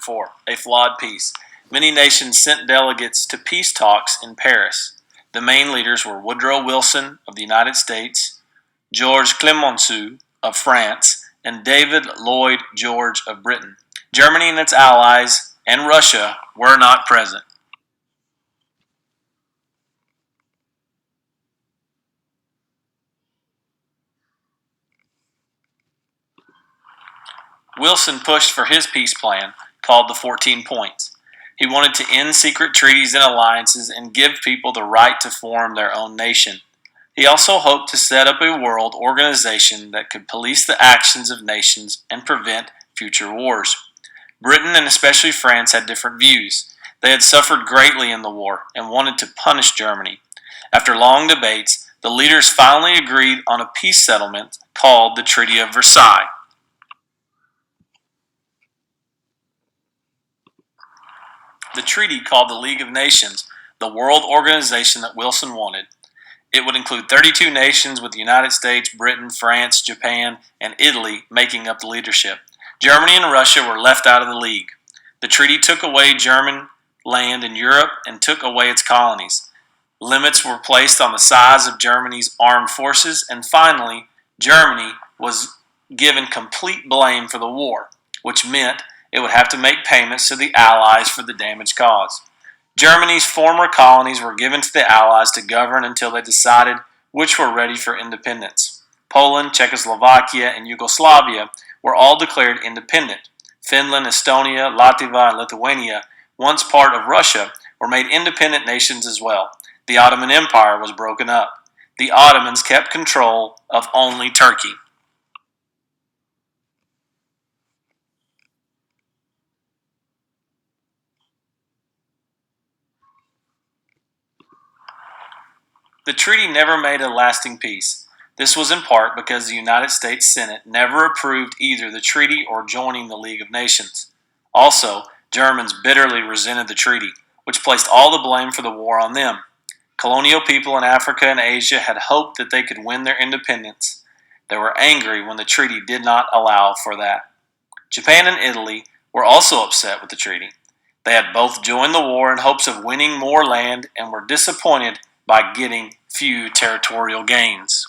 1944, a flawed peace. Many nations sent delegates to peace talks in Paris. The main leaders were Woodrow Wilson of the United States, Georges Clemenceau of France, and David Lloyd George of Britain. Germany and its allies and Russia were not present. Wilson pushed for his peace plan, called the 14 Points. He wanted to end secret treaties and alliances and give people the right to form their own nation. He also hoped to set up a world organization that could police the actions of nations and prevent future wars. Britain and especially France had different views. They had suffered greatly in the war and wanted to punish Germany. After long debates, the leaders finally agreed on a peace settlement called the Treaty of Versailles. The treaty, called the League of Nations, the world organization that Wilson wanted. It would include 32 nations with the United States, Britain, France, Japan, and Italy making up the leadership. Germany and Russia were left out of the League. The treaty took away German land in Europe and took away its colonies. Limits were placed on the size of Germany's armed forces, and finally, Germany was given complete blame for the war, which meant it would have to make payments to the Allies for the damage caused. Germany's former colonies were given to the Allies to govern until they decided which were ready for independence. Poland, Czechoslovakia, and Yugoslavia were all declared independent. Finland, Estonia, Latvia, and Lithuania, once part of Russia, were made independent nations as well. The Ottoman Empire was broken up. The Ottomans kept control of only Turkey. The treaty never made a lasting peace. This was in part because the United States Senate never approved either the treaty or joining the League of Nations. Also, Germans bitterly resented the treaty, which placed all the blame for the war on them. Colonial people in Africa and Asia had hoped that they could win their independence. They were angry when the treaty did not allow for that. Japan and Italy were also upset with the treaty. They had both joined the war in hopes of winning more land and were disappointed by getting few territorial gains.